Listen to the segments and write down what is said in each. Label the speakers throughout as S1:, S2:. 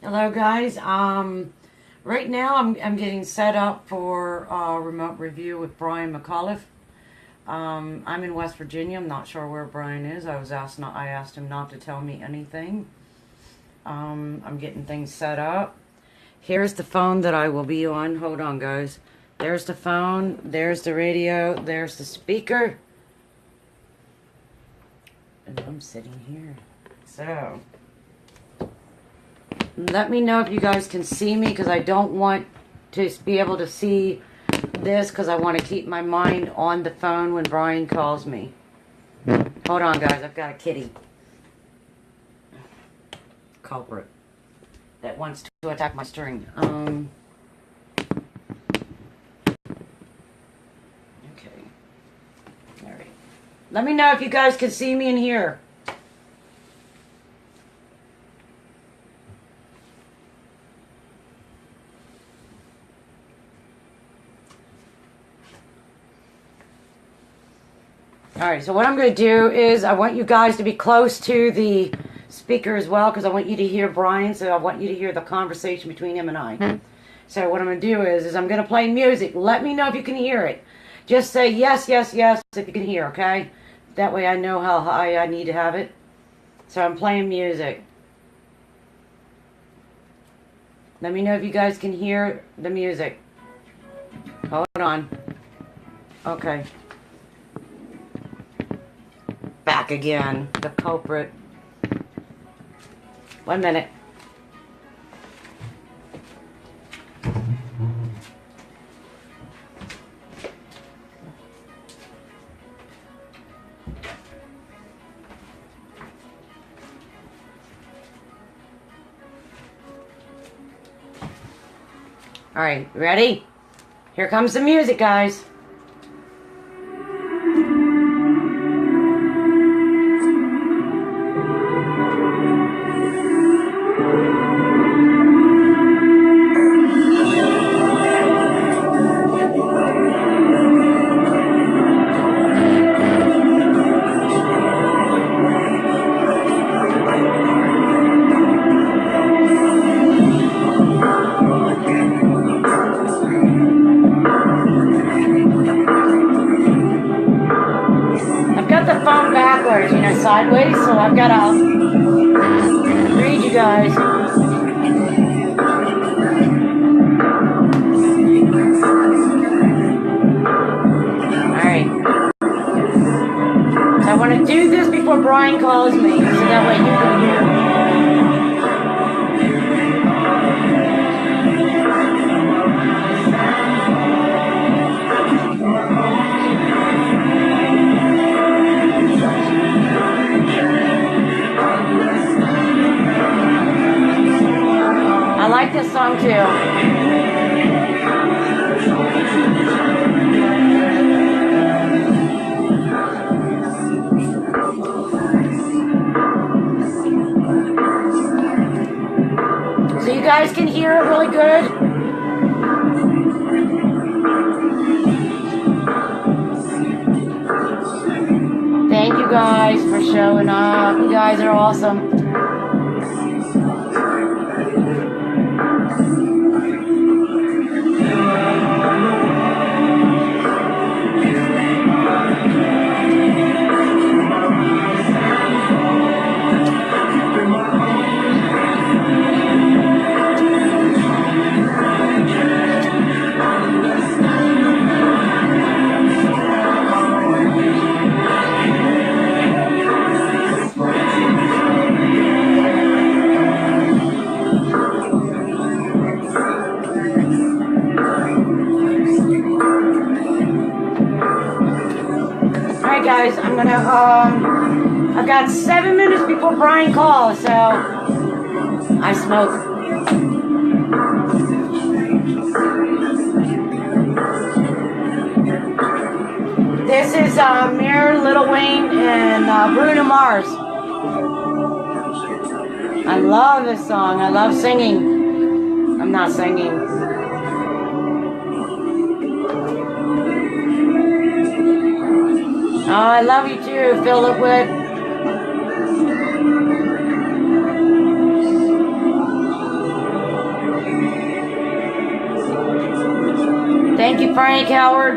S1: Hello guys. Right now I'm getting set up for a remote review with Brian McAuliffe. I'm in West Virginia. I'm not sure where Brian is. I asked him not to tell me anything. I'm getting things set up. Here's the phone that I will be on. Hold on, guys. There's the phone. There's the radio. There's the speaker. And I'm sitting here. So let me know if you guys can see me, because I don't want to be able to see this, because I want to keep my mind on the phone when Brian calls me. Hold on, guys. I've got a kitty. Culprit that wants to attack my string. Okay. Alright. Let me know if you guys can see me in here. Alright, so what I'm going to do is I want you guys to be close to the speaker as well, because I want you to hear Brian, so I want you to hear the conversation between him and I. So what I'm going to do is I'm going to play music. Let me know if you can hear it. Just say yes, yes, yes if you can hear, okay? That way I know how high I need to have it. So I'm playing music. Let me know if you guys can hear the music. Hold on. Okay. Back again, the culprit. 1 minute. All right, ready? Here comes the music, guys. Sideways, so I've got to read you guys. Alright. So I want to do this before Brian calls me, so that way you can hear. I like this song too. So you guys can hear it really good? Thank you guys for showing up. You guys are awesome. Guys, I'm gonna, I've got 7 minutes before Brian calls, so I smoke. This is Mir, Lil Wayne, and Bruno Mars. I love this song. I love singing. I'm not singing. Oh, I love you too, Philip Wood. Frank, Howard,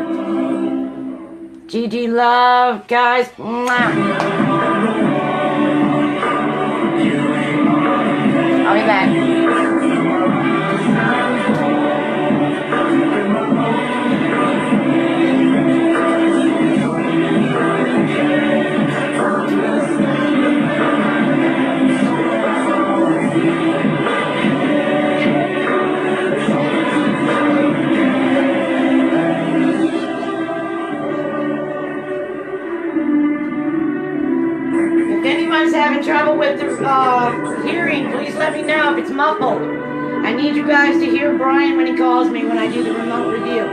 S1: Gigi, love, guys. Mwah. I'll be back. If anyone's having trouble with the hearing, please let me know if it's muffled. I need you guys to hear Brian when he calls me when I do the remote review.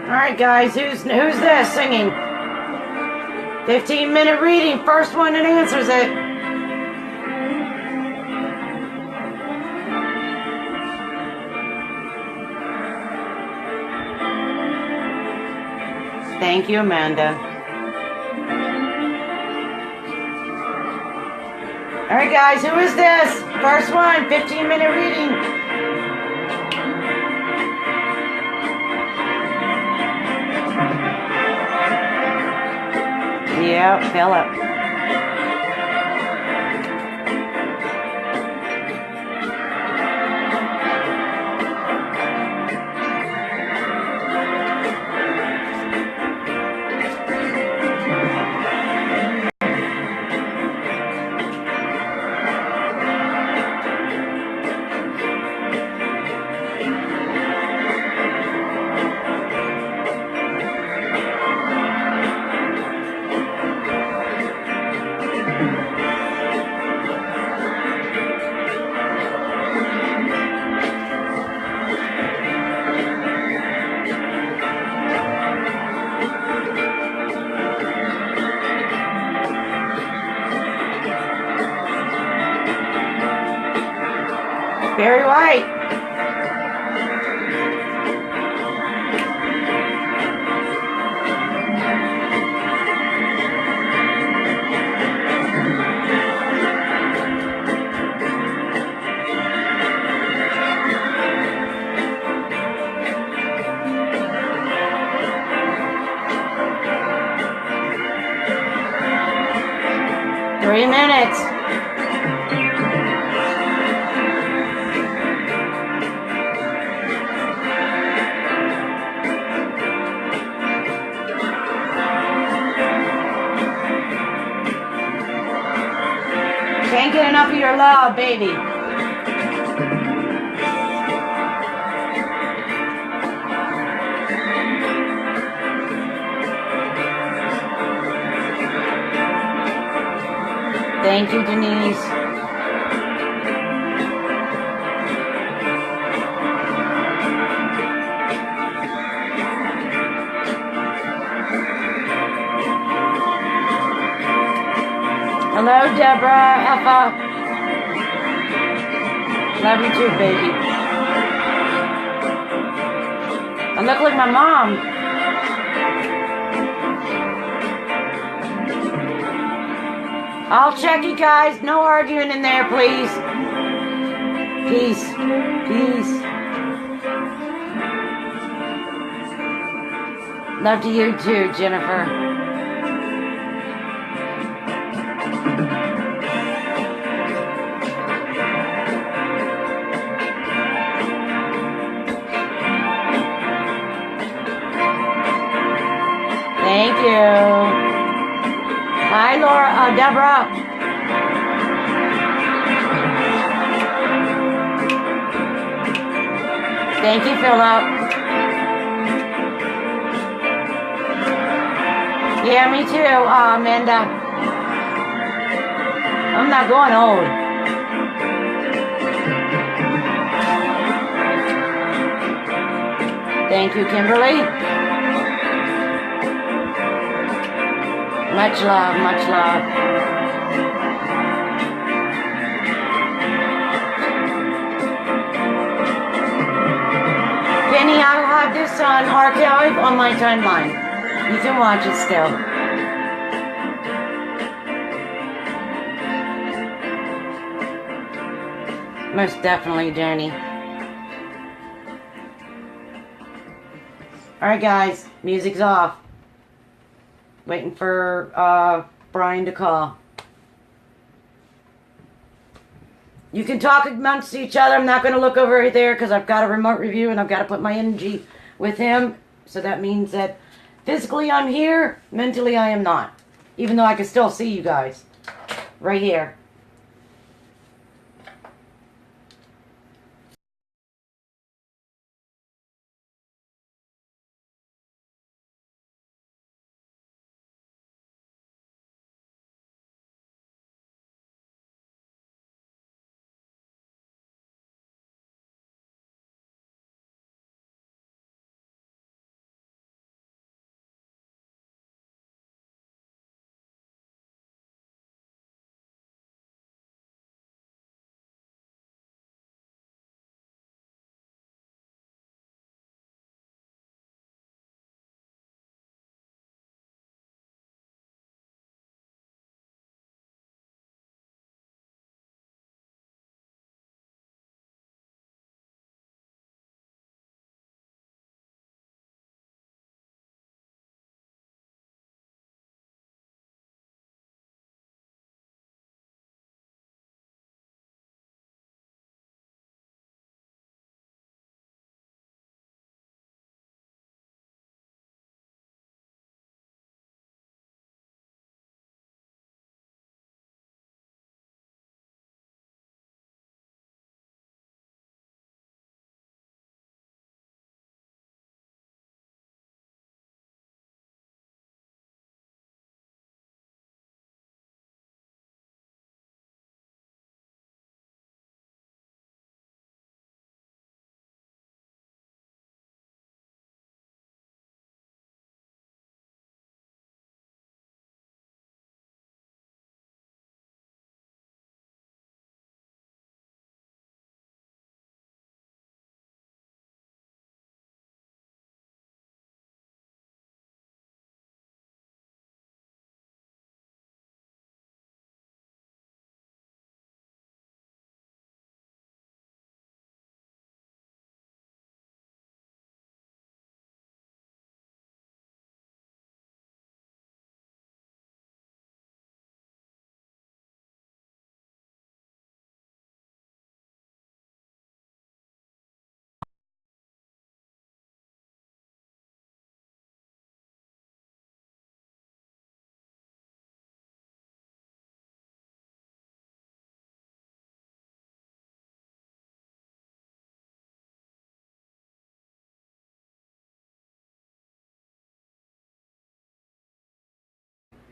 S1: Alright guys, who's this singing? 15-minute reading, first one that answers it. Thank you, Amanda. Alright guys, who is this? First one, 15-minute reading. Yep, Philip. Very white. Three minutes. Can't get enough of your love, baby. Thank you, Denise. Hello, Deborah, Effa. Love you too, baby. I look like my mom. I'll check you guys. No arguing in there, please. Peace. Love to you too, Jennifer. Thank you. Hi, Laura, Deborah. Thank you, Philip. Yeah, me too, Amanda. I'm not going old. Thank you, Kimberly. Much love, much love. Penny, I'll have this on archive on my timeline. You can watch it still. Most definitely, Jenny. Alright guys, music's off. Waiting for Brian to call. You can talk amongst each other. I'm not going to look over there because I've got a remote review and I've got to put my energy with him. So that means that physically I'm here, mentally I am not. Even though I can still see you guys. Right here.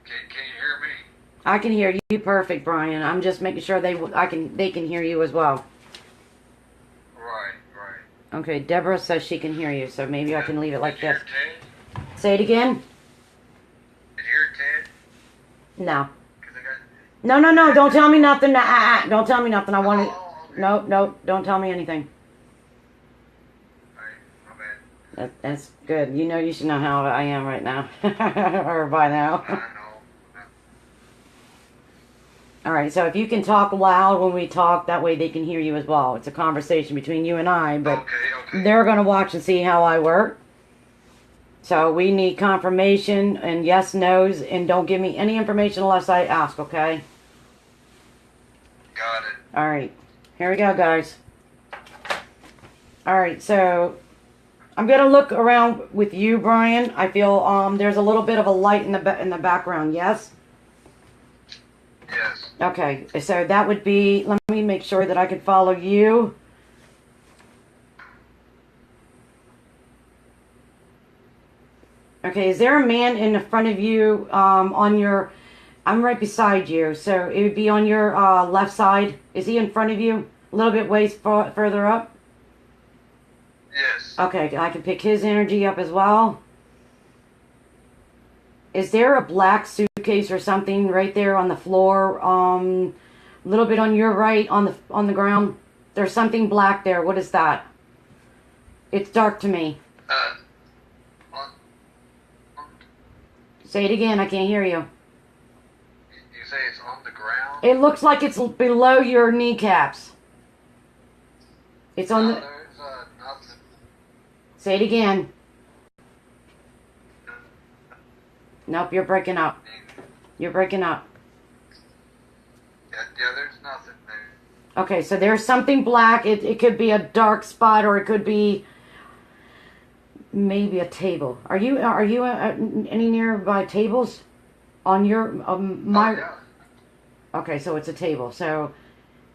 S2: Can you hear me?
S1: I can hear you perfect, Brian. I'm just making sure they can hear you as well.
S2: Right, right.
S1: Okay, Deborah says she can hear you, so maybe I can leave it like
S2: Did you
S1: this.
S2: hear Ted?
S1: Say it again?
S2: Did you hear Ted?
S1: No.
S2: 'Cause I got...
S1: No, don't tell me nothing. Don't tell me nothing. I want it.
S2: okay.
S1: No, don't tell me anything.
S2: Alright, my bad.
S1: That's good. You should know how I am right now. Or by now.
S2: I know.
S1: All right, so if you can talk loud when we talk, that way they can hear you as well. It's a conversation between you and I, but
S2: Okay.
S1: they're going to watch and see how I work. So we need confirmation and yes, no's, and don't give me any information unless I ask, okay?
S2: Got it.
S1: All right, here we go, guys. All right, so I'm going to look around with you, Brian. I feel there's a little bit of a light in the background, yes?
S2: Yes.
S1: Okay, so that would be, let me make sure that I can follow you. Okay, is there a man in the front of you on your, I'm right beside you, so it would be on your left side. Is he in front of you? A little bit ways further up?
S2: Yes.
S1: Okay, I can pick his energy up as well. Is there a black suitcase or something right there on the floor? A little bit on your right on the ground. There's something black there. What is that? It's dark to me.
S2: On,
S1: Say it again. I can't hear you.
S2: you say it's on the ground?
S1: It looks like it's below your kneecaps. It's on
S2: No,
S1: the.
S2: there's nothing.
S1: Say it again. Nope, you're breaking up. You're breaking up.
S2: Yeah, there's nothing there.
S1: Okay, so there's something black. It could be a dark spot, or it could be maybe a table. Are you any nearby tables on your my?
S2: Oh, yeah.
S1: Okay, so it's a table. So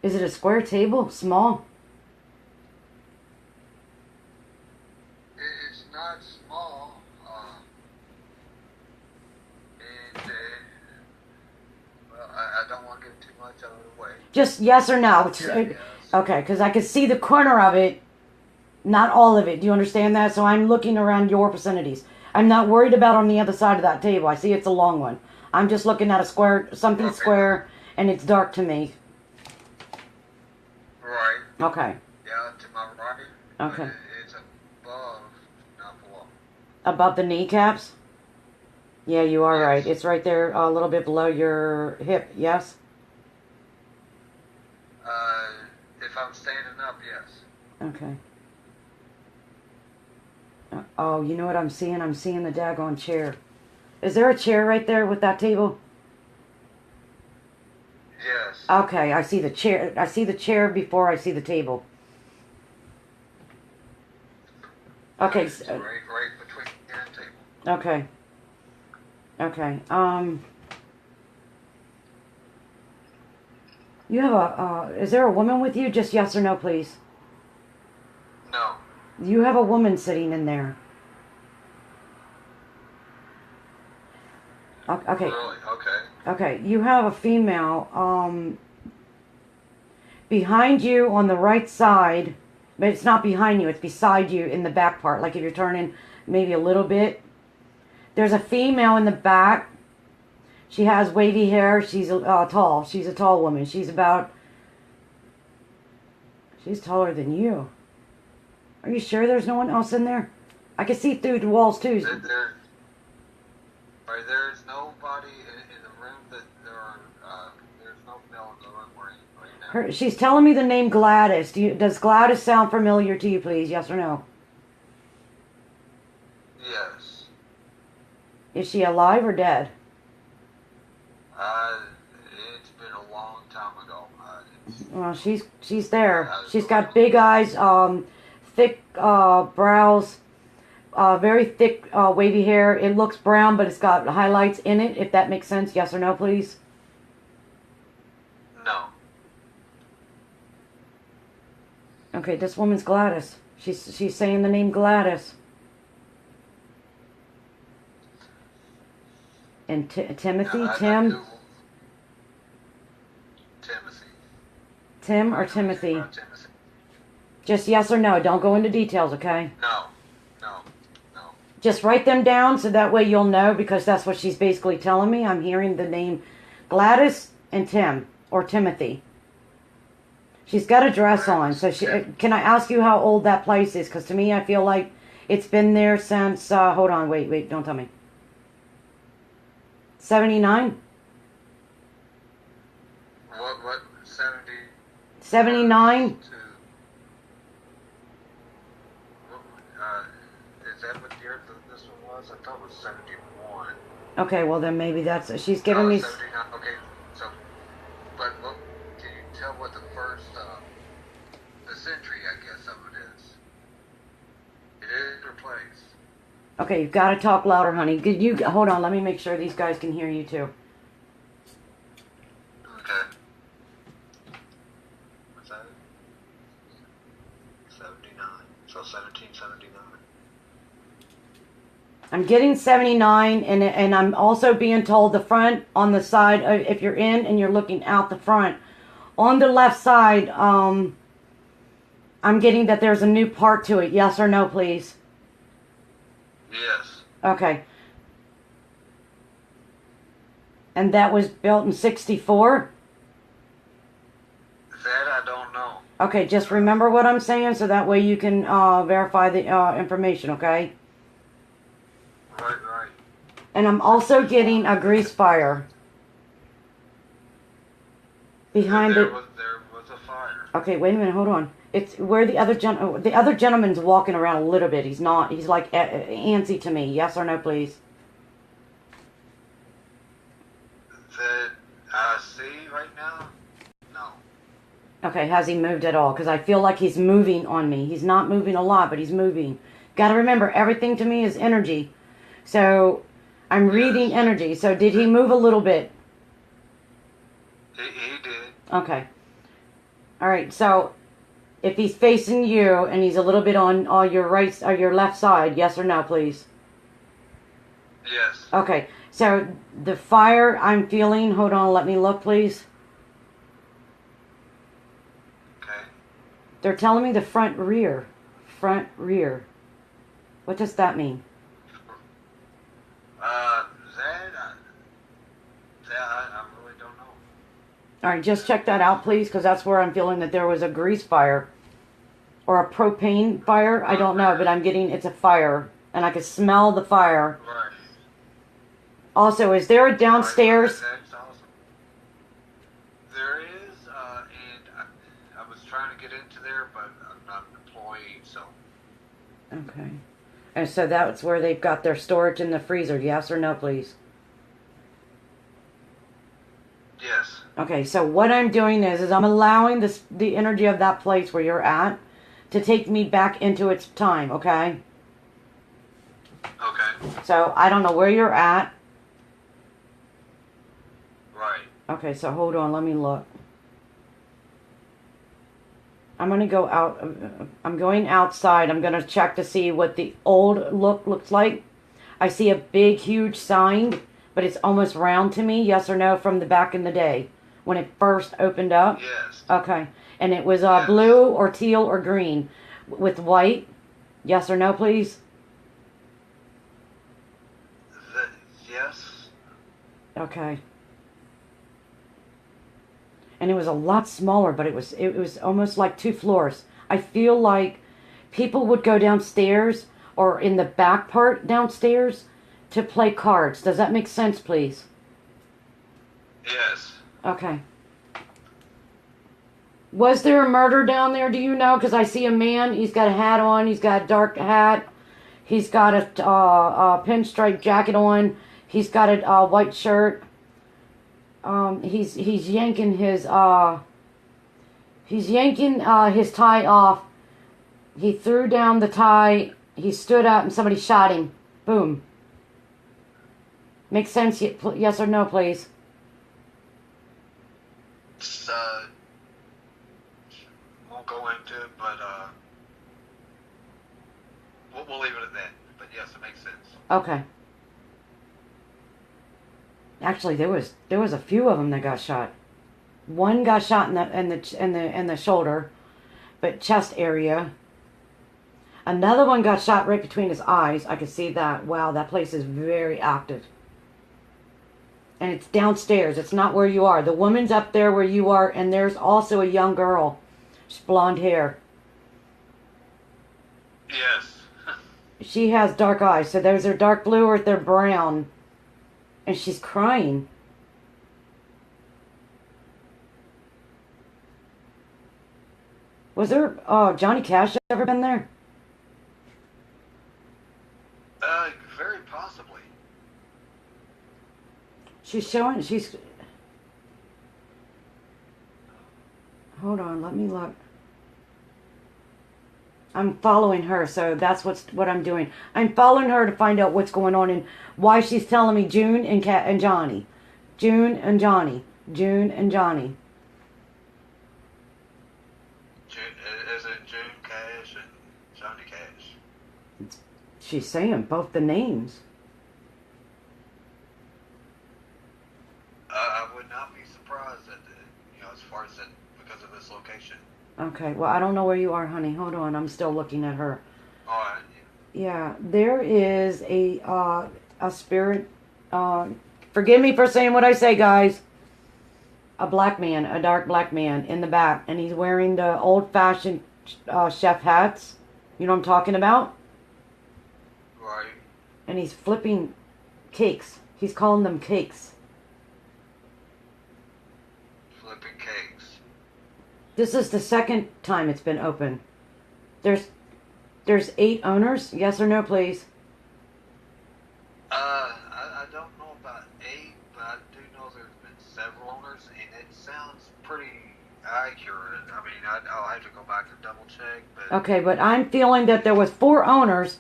S1: is it a square table? Small?
S2: It's not small. And well, I don't want to get too much out of the way.
S1: Just yes or no.
S2: Yes.
S1: Okay, because I could see the corner of it, not all of it. Do you understand that? So I'm looking around your vicinities. I'm not worried about on the other side of that table. I see it's a long one. I'm just looking at a square, something
S2: Okay.
S1: square, and it's dark to me.
S2: Right.
S1: Okay.
S2: Yeah, to my right.
S1: Okay.
S2: But it's above, not below.
S1: Above the kneecaps? Yeah, you are
S2: Yes.
S1: right. It's right there, a little bit below your hip. Yes.
S2: If I'm standing up, yes.
S1: Okay. Oh, you know what I'm seeing? I'm seeing the daggone chair. Is there a chair right there with that table?
S2: Yes.
S1: Okay, I see the chair. I see the chair before I see the table. Okay.
S2: It's right between the end table.
S1: Okay. Okay. You have is there a woman with you? Just yes or no, please.
S2: No.
S1: You have a woman sitting in there. Okay.
S2: Really? Okay.
S1: Okay. You have a female, behind you on the right side, but it's not behind you, it's beside you in the back part. Like if you're turning maybe a little bit. There's a female in the back. She has wavy hair. She's tall. She's a tall woman. She's taller than you. Are you sure there's no one else in there? I can see through the walls too.
S2: There's nobody in the room there's no male in the room right now.
S1: She's telling me the name Gladys. Does Gladys sound familiar to you, please? Yes or no?
S2: Yes.
S1: Is she alive or dead?
S2: It's been a long time ago.
S1: Well, she's there. She's got big eyes, thick brows, very thick wavy hair. It looks brown, but it's got highlights in it. If that makes sense, yes or no, please.
S2: No.
S1: Okay, this woman's Gladys. She's saying the name Gladys. And Timothy,
S2: I
S1: Tim,
S2: Googled Timothy.
S1: Tim or Timothy?
S2: Timothy.
S1: Just yes or no. Don't go into details, okay?
S2: No.
S1: Just write them down so that way you'll know, because that's what she's basically telling me. I'm hearing the name Gladys and Tim or Timothy. She's got a dress on. So can I ask you how old that place is? Because to me, I feel like it's been there since, hold on, wait, don't tell me. 79? 79?
S2: To, is that what year this one was? I thought it was 71.
S1: Okay, well then maybe that's, she's giving
S2: Oh,
S1: me,
S2: 79. Okay, so, but look, can you tell what the first, the century, I guess, of it is? It is replaced.
S1: okay, you've got to talk louder, honey. Hold on, let me make sure these guys can hear you too.
S2: Okay. What's that? 79. So 1779.
S1: I'm getting 79, and I'm also being told the front on the side, if you're in and you're looking out the front, on the left side, I'm getting that there's a new part to it. Yes or no, please?
S2: Yes.
S1: Okay. And that was built in 64?
S2: That I don't know.
S1: Okay, just remember what I'm saying so that way you can verify the information, okay?
S2: Right.
S1: And I'm also getting a grease fire behind
S2: there
S1: it.
S2: There was a fire.
S1: Okay, wait a minute, hold on. It's where the other gentleman's walking around a little bit. He's not. He's like antsy to me. Yes or no, please?
S2: That I see right now? No.
S1: Okay, has he moved at all? Because I feel like he's moving on me. He's not moving a lot, but he's moving. Got to remember, everything to me is energy. So I'm reading energy. So did he move a little bit?
S2: He did.
S1: Okay. All right. So if he's facing you and he's a little bit on your right or your left side, yes or no, please?
S2: Yes.
S1: Okay. So the fire I'm feeling. Hold on. Let me look, please.
S2: Okay.
S1: They're telling me the front rear. Front rear. What does that mean?
S2: I really don't know.
S1: All right, just check that out, please, because that's where I'm feeling that there was a grease fire or a propane fire. I don't know, but I'm getting it's a fire, and I can smell the fire.
S2: Right.
S1: Also, is there a downstairs?
S2: That's awesome. There is, and I was trying to get into there, but I'm not an employee, so.
S1: Okay. And so that's where they've got their storage in the freezer. Yes or no, please?
S2: Yes.
S1: Okay, so what I'm doing is I'm allowing the energy of that place where you're at to take me back into its time, okay?
S2: Okay.
S1: So I don't know where you're at.
S2: Right.
S1: Okay, so hold on, let me look. I'm going to go out. I'm going outside. I'm going to check to see what the old look looks like. I see a big, huge sign, but it's almost round to me. Yes or no from the back in the day when it first opened up?
S2: Yes.
S1: Okay. And it was
S2: Yes.
S1: blue or teal or green with white. Yes or no, please?
S2: Yes.
S1: Okay. And it was a lot smaller, but it was almost like 2 floors. I feel like people would go downstairs or in the back part downstairs to play cards. Does that make sense, please?
S2: Yes.
S1: Okay. Was there a murder down there, do you know? Because I see a man, he's got a hat on, he's got a dark hat, he's got a pinstripe jacket on, he's got a white shirt. He's yanking his his tie off. He threw down the tie. He stood up and somebody shot him. Boom. Makes sense? Yes or no, please?
S2: Won't go into it, but we'll leave it at that. But yes, it makes sense.
S1: Okay. Actually, there was a few of them that got shot. One got shot in the shoulder, but chest area. Another one got shot right between his eyes. I could see that. Wow, that place is very active. And it's downstairs. It's not where you are. The woman's up there where you are, and there's also a young girl. She's blonde hair.
S2: Yes.
S1: She has dark eyes. So those are dark blue or they're brown. And she's crying. Was there Johnny Cash ever been there?
S2: Very possibly.
S1: She's. Hold on, let me look. I'm following her, so that's what I'm doing. I'm following her to find out what's going on and why she's telling me June and Johnny. June and Johnny. June and Johnny.
S2: Is it June Cash and Johnny Cash?
S1: She's saying both the names.
S2: I would not be surprised at as far as that because of this location.
S1: Okay, well, I don't know where you are, honey. Hold on, I'm still looking at her.
S2: All right.
S1: Yeah, there is a spirit. Forgive me for saying what I say, guys. A black man, a dark black man in the back, and he's wearing the old-fashioned chef hats. You know what I'm talking about?
S2: Right.
S1: And he's flipping cakes. He's calling them cakes.
S2: Flipping cakes.
S1: This is the second time it's been open. There's 8 owners. Yes or no, please?
S2: I don't know about 8, but I do know there's been several owners, and it sounds pretty accurate. I mean, I'll have to go back and double check, but...
S1: Okay, but I'm feeling that there was 4 owners,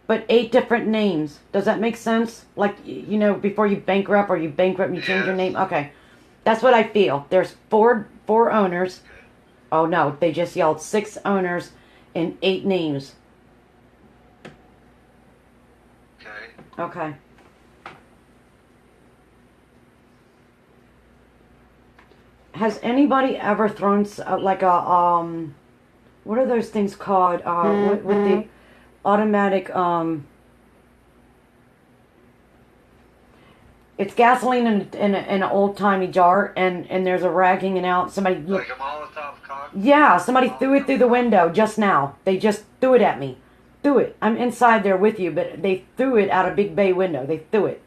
S1: but 8 different names. Does that make sense? Like, before you bankrupt or you bankrupt and you change your name? Okay. That's what I feel. There's four owners.
S2: Okay.
S1: Oh, no. They just yelled 6 owners and 8 names.
S2: Okay.
S1: Okay. Has anybody ever thrown like a what are those things called with the automatic it's gasoline in an old timey jar and there's a rag hanging out. Somebody
S2: Like a Molotov cocktail?
S1: Yeah, somebody threw it through the window just now. They just threw it at me. Threw it. I'm inside there with you, but they threw it out a big bay window. They threw it.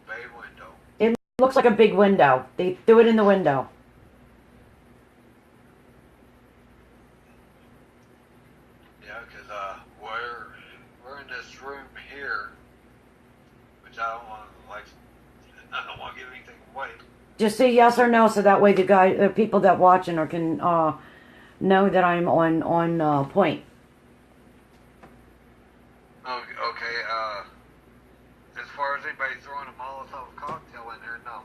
S2: Bay window.
S1: It looks like a big window. They threw it in the window.
S2: Yeah, because we're in this room here, which I don't want to give anything away.
S1: Just say yes or no, so that way the people that watching or can know that I'm on point.
S2: Okay. As far as anybody throwing a Molotov cocktail in there, no.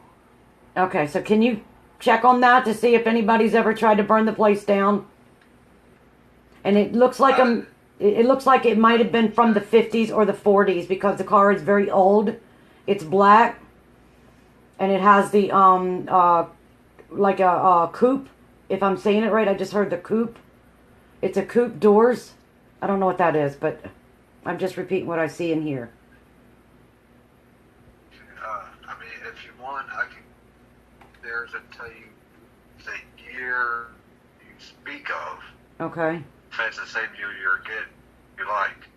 S1: Okay, so can you check on that to see if anybody's ever tried to burn the place down? And it looks like it looks like it might have been from the 50s or the 40s because the car is very old. It's black, and it has the like a coupe. If I'm saying it right, I just heard the coupe. It's a coupe doors. I don't know what that is, but I'm just repeating what I see in here.
S2: I mean, if you want, I can. There's a tell you the year you speak of.
S1: Okay.
S2: If it's the same year you like.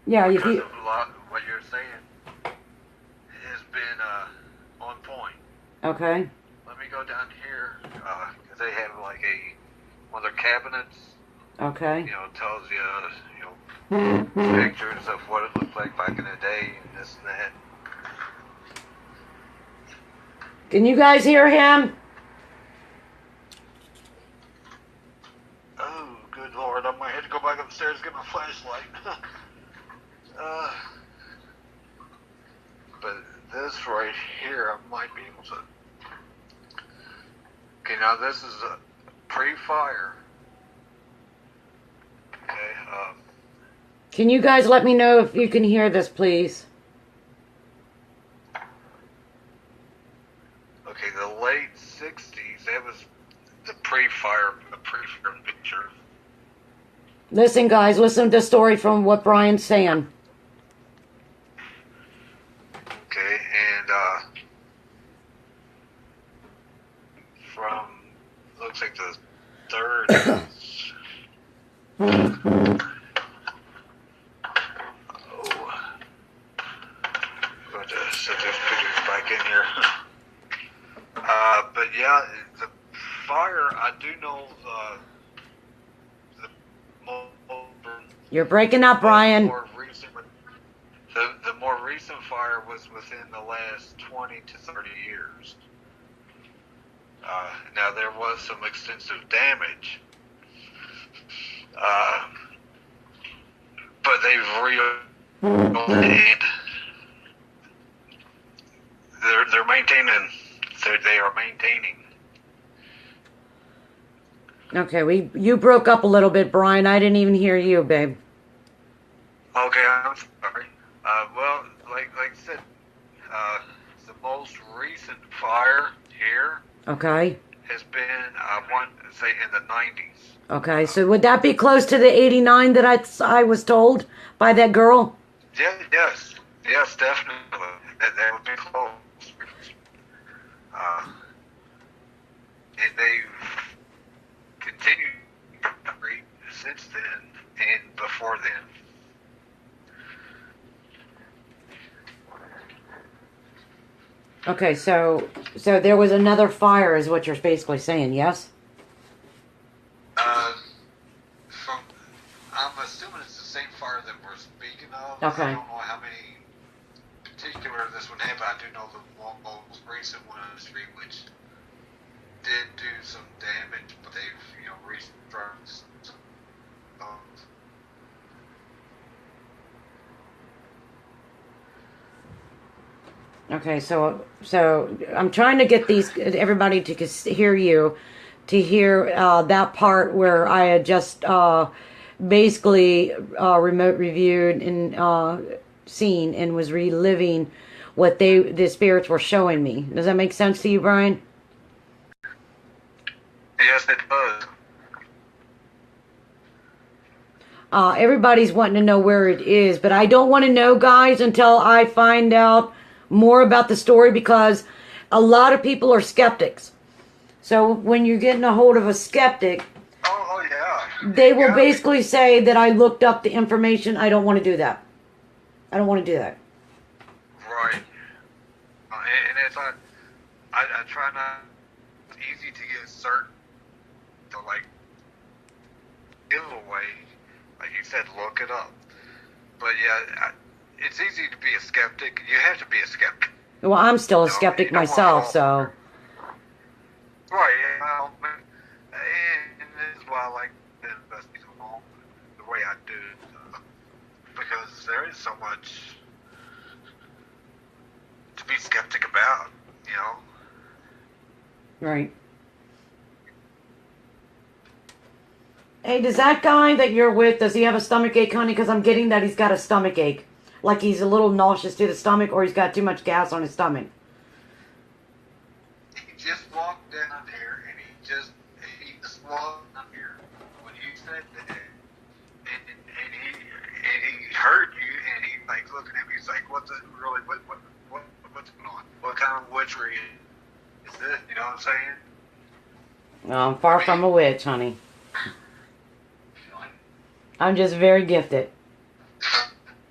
S1: Yeah,
S2: because of a lot of what you're saying has been on point.
S1: Okay.
S2: Let me go down here because they have like one of their cabinets.
S1: Okay.
S2: Tells you pictures of what it looked like back in the day and this and that.
S1: Can you guys hear him?
S2: Oh, good Lord! I might have to go back upstairs and get my flashlight. But this right here, I might be able to. Okay, now this is a pre-fire. Okay.
S1: Can you guys let me know if you can hear this, please?
S2: Okay, the late 60s, that was the pre-fire picture.
S1: Listen, guys, listen to the story from what Brian's saying.
S2: Okay, and from, looks like the 30s. Set those pictures back in here. But yeah, the fire, I do know the
S1: You're breaking up, Brian.
S2: The more recent fire was within the last 20 to 30 years. Now there was some extensive damage, but they've reopened. They're maintaining. They are maintaining.
S1: Okay, you broke up a little bit, Brian. I didn't even hear you, babe.
S2: Okay, I'm sorry. Well, like I said, the most recent fire here.
S1: Okay.
S2: Has been, I want to say, in the 90s.
S1: Okay, so would that be close to the 89 that I was told by that girl?
S2: Yeah, yes, definitely. That would be close. And they've continued since then and before then.
S1: Okay, so there was another fire, is what you're basically saying, yes?
S2: I'm assuming it's the same fire that we're speaking of.
S1: Okay.
S2: I don't know how many particular this one had, but I do know the most recent one on the street, which did do some damage, but they've restructured some.
S1: Okay, so I'm trying to get everybody to hear you, to hear that part where I had just basically remote reviewed and seen and was reliving what the spirits were showing me. Does that make sense to you, Brian?
S2: Yes, it does.
S1: Everybody's wanting to know where it is, but I don't want to know, guys, until I find out more about the story, because a lot of people are skeptics. So when you're getting a hold of a skeptic,
S2: yeah,
S1: they will basically say that I looked up the information. I don't want to do that. I don't want to do that.
S2: Right. And it's not, I try not, it's easy to get certain to give away, like you said, look it up. But yeah, it's easy to be a skeptic. You have to be a skeptic.
S1: Well, I'm still a skeptic myself, so.
S2: Right, well, and this is why I like to investigate along the way I do, because there is so much to be skeptic about,
S1: Right. Hey, does that guy that you're with, does he have a stomach ache, honey? Because I'm getting that he's got a stomach ache. Like he's a little nauseous to the stomach, or he's got too much gas on his stomach.
S2: He just walked down here, and he just walked down here when you said that, and he heard you, and he looking at me, he's like, what's going on? What kind of witchery is this? You know what I'm saying?
S1: No, I'm far from a witch, honey. I'm just very gifted.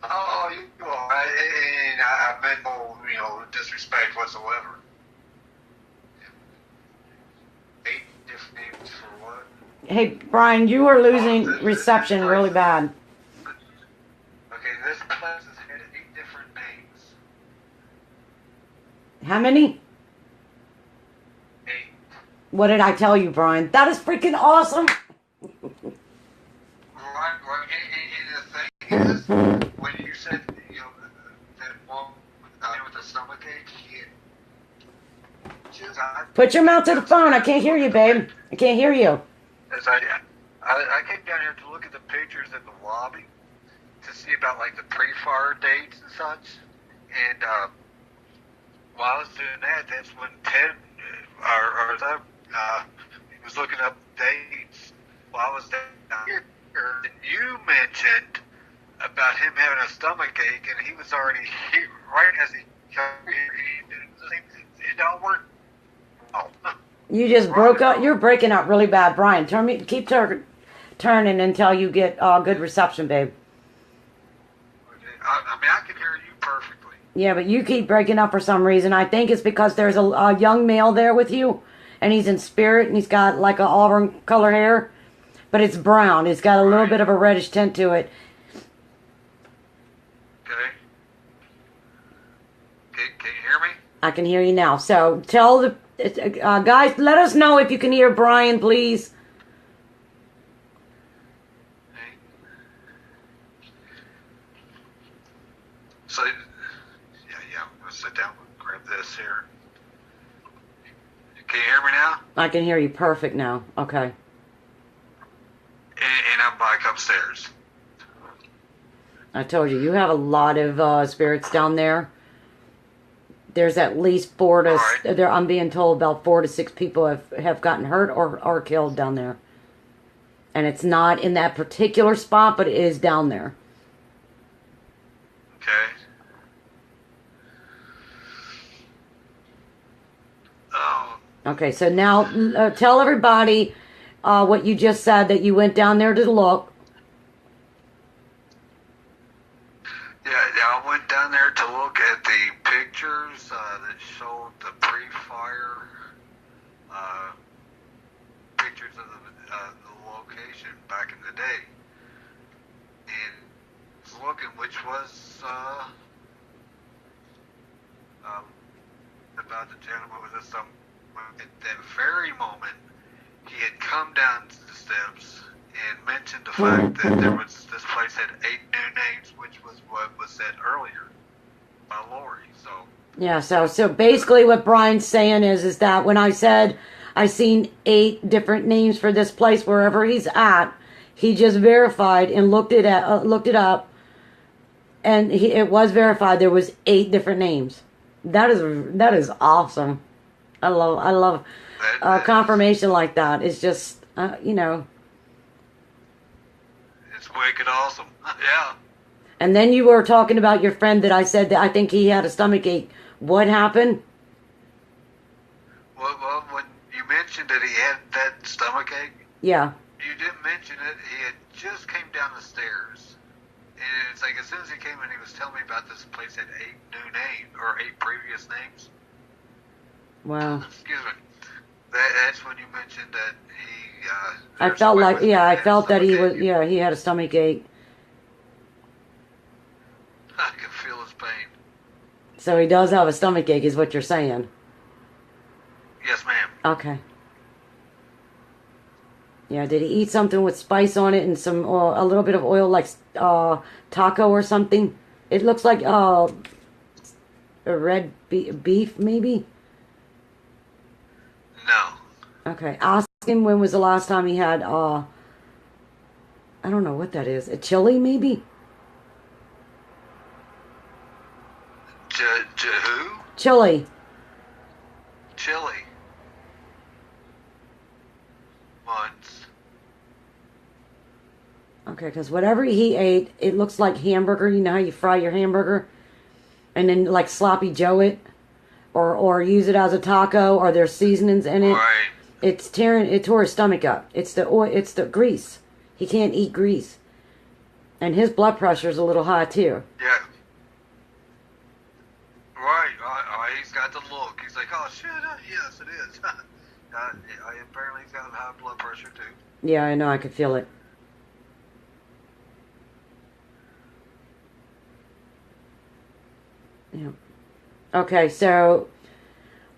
S2: Oh, you are. And I meant no, disrespect whatsoever. 8 different names for what?
S1: Hey, Brian, you are losing reception really bad.
S2: Okay, this place has had 8 different names.
S1: How many?
S2: 8.
S1: What did I tell you, Brian? That is freaking awesome.
S2: Right. And the thing is, when you said, that one with the stomach ache,
S1: put your mouth to the phone. I can't hear you, babe. I can't hear you.
S2: As I came down here to look at the pictures in the lobby to see about the pre-fire dates and such, and while I was doing that, that's when Ted he was looking up dates while I was down here, and you mentioned about him having a stomach ache, and he was already here right as he came here. It don't work. Oh.
S1: You just broke up. You're breaking up really bad, Brian. Keep turning until you get good reception, babe.
S2: I can hear you perfectly.
S1: Yeah, but you keep breaking up for some reason. I think it's because there's a young male there with you, and he's in spirit, and he's got like a auburn color hair, but it's brown. It's got a little bit of a reddish tint to it.
S2: Okay. Can you hear me?
S1: I can hear you now. So tell the guys, let us know if you can hear Brian, please.
S2: So, yeah, I'm going to sit down and grab this here. Can you hear me now?
S1: I can hear you perfect now. Okay.
S2: And I'm back upstairs.
S1: I told you, you have a lot of spirits down there. There's at least 4 to...
S2: Right.
S1: There, I'm being told about 4 to 6 people have gotten hurt or killed down there. And it's not in that particular spot, but it is down there.
S2: Okay.
S1: Okay, so now tell everybody what you just said, that you went down there to look.
S2: Yeah, I went down there to look at the pictures that showed the pre-fire pictures of the location back in the day. And I was looking, which was about the gentleman with the some. At that very moment, he had come down to the steps and mentioned the fact that this place had 8 new names, which was what was said earlier by Lorie. So
S1: Yeah, so basically what Brian's saying is that when I said I seen 8 different names for this place wherever he's at, he just verified and looked it up, and it was verified. There was 8 different names. That is awesome. I love confirmation like that. It's just
S2: it's wicked awesome. Yeah.
S1: And then you were talking about your friend that I said that I think he had a stomach ache. What happened?
S2: Well, when you mentioned that he had that stomach ache,
S1: Yeah.
S2: you didn't mention it. He had just came down the stairs. And it's like as soon as he came in, he was telling me about this place had 8 new names, or 8 previous names.
S1: Wow.
S2: Excuse me. That's when you mentioned that he...
S1: I felt that he was, he had a stomach ache.
S2: I can feel his pain.
S1: So he does have a stomach ache is what you're saying.
S2: Yes, ma'am.
S1: Okay. Yeah, did he eat something with spice on it and some a little bit of oil, like taco or something? It looks like a red beef, maybe?
S2: No.
S1: Okay, ask him when was the last time he had, I don't know what that is. A chili, maybe?
S2: Who?
S1: Chili.
S2: Chili. Months.
S1: Okay, because whatever he ate, it looks like hamburger. You know how you fry your hamburger? And then, like, sloppy joe it? Or use it as a taco, or there's seasonings in it.
S2: Right.
S1: It tore his stomach up. It's the oil, it's the grease. He can't eat grease. And his blood pressure is a little high, too.
S2: Yeah. Right. He's got the look. He's like, oh, shit, yes, it is. Apparently he's got high blood pressure, too.
S1: Yeah, I know. I could feel it. Yeah. Okay, so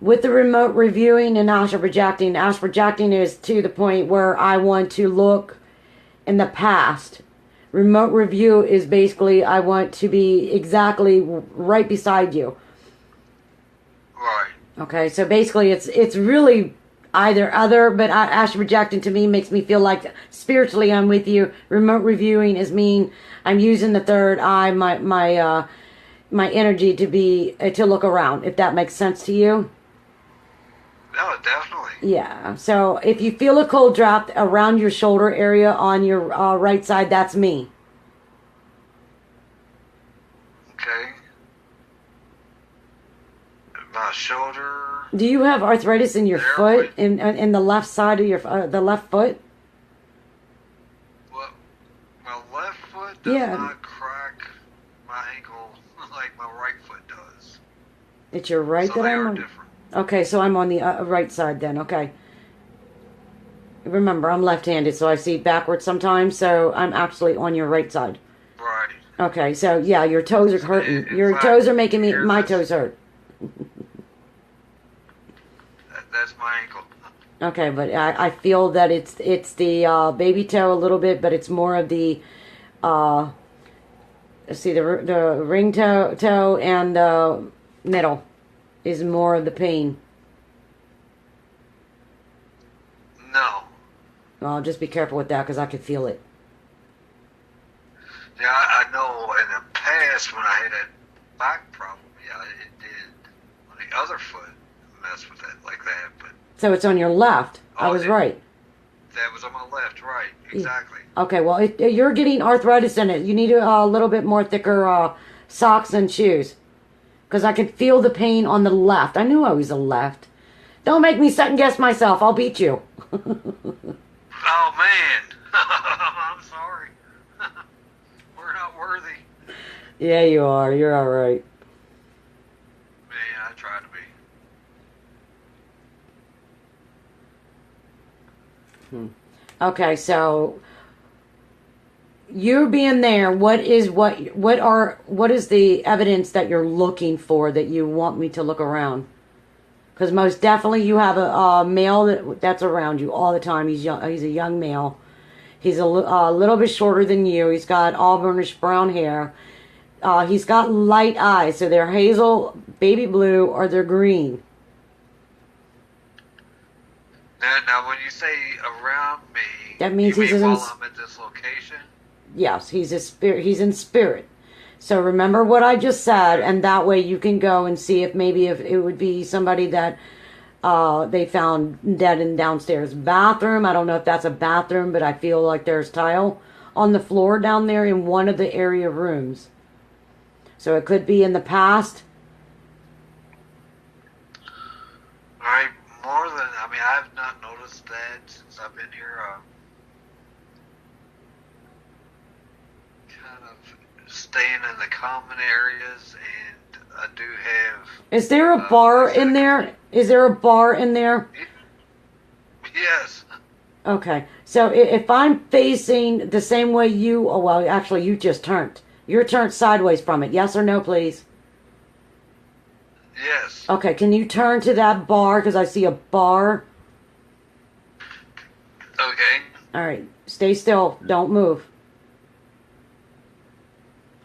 S1: with the remote reviewing and astral projecting is to the point where I want to look in the past. Remote review is basically I want to be exactly right beside you.
S2: Right.
S1: Okay, so basically it's really either other, but astral projecting to me makes me feel like spiritually I'm with you. Remote reviewing is mean I'm using the third eye, my energy to look around, if that makes sense to you.
S2: No, definitely.
S1: Yeah, so if you feel a cold drop around your shoulder area on your right side, that's me.
S2: Okay. My shoulder.
S1: Do you have arthritis in your foot, in the left side of your the left foot?
S2: Well, my left foot does not crack my ankle like my right foot does.
S1: It's your right
S2: so
S1: that I'm on.
S2: Different.
S1: Okay, so I'm on the right side then. Okay. Remember, I'm left-handed, so I see backwards sometimes. So I'm actually on your right side.
S2: Right.
S1: Okay, so yeah, your toes are hurting.
S2: In
S1: Your
S2: fact,
S1: toes are making me
S2: here's
S1: my
S2: this.
S1: toes hurt.
S2: That's my ankle.
S1: Okay, but I feel that it's the baby toe a little bit, but it's more of the uh, let's see, the ring toe and the middle is more of the pain.
S2: No.
S1: Well, just be careful with that because I could feel it.
S2: Yeah, I know in the past when I had that back problem, yeah, it did. On the other foot, mess with it like that, but
S1: So it's on your left. I was right.
S2: that was on my left, right, exactly.
S1: Okay, well, you're getting arthritis in it. You need a little bit more thicker socks and shoes. Because I could feel the pain on the left. I knew I was the left. Don't make me second guess myself. I'll beat you.
S2: Oh man, I'm sorry. We're not worthy.
S1: Yeah, you are. You're all right.
S2: Man, I try to be.
S1: Okay, so you being there, what is the evidence that you're looking for that you want me to look around? Because most definitely you have a male that's around you all the time. He's young. He's a young male. He's a little bit shorter than you. He's got auburnish brown hair. He's got light eyes, so they're hazel, baby blue, or they're green.
S2: Now, when you say around me,
S1: That means
S2: you
S1: he's
S2: mean
S1: in.
S2: while I'm at this location?
S1: Yes, he's a spirit. He's in spirit. So remember what I just said, and that way you can go and see if it would be somebody that they found dead in downstairs bathroom. I don't know if that's a bathroom, but I feel like there's tile on the floor down there in one of the area rooms. So it could be in the past.
S2: Right, I've not noticed that since I've been here. Kind of staying in the common areas, and I do have.
S1: Is there a bar in there? Is there a bar in there?
S2: Yes.
S1: Okay. So if I'm facing the same way you, oh well, actually you just turned. You're turned sideways from it. Yes or no, please?
S2: Yes.
S1: Okay, can you turn to that bar? Because I see a bar.
S2: Okay.
S1: All right, stay still. Don't move.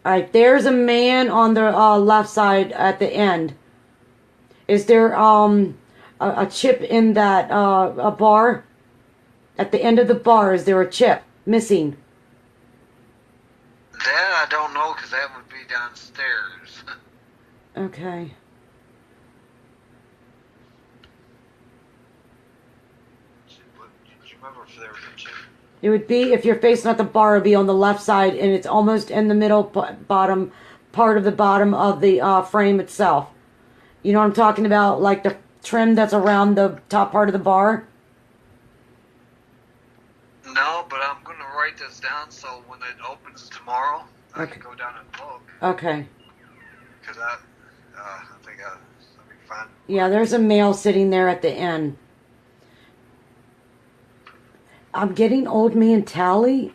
S1: All right, there's a man on the left side at the end. Is there a chip in that a bar? At the end of the bar, is there a chip missing?
S2: That I don't know because that would be downstairs.
S1: Okay.
S2: Do you remember if there was a chip?
S1: It would be, if you're facing at the bar, it would be on the left side, and it's almost in the middle bottom part of the bottom of the frame itself. You know what I'm talking about? Like the trim that's around the top part of the bar?
S2: No, but I'm going to write this down so when it opens tomorrow, I
S1: Okay.
S2: can go down and look.
S1: Okay.
S2: Because I think let me find.
S1: Yeah, there's a male sitting there at the end. I'm getting old man Tally.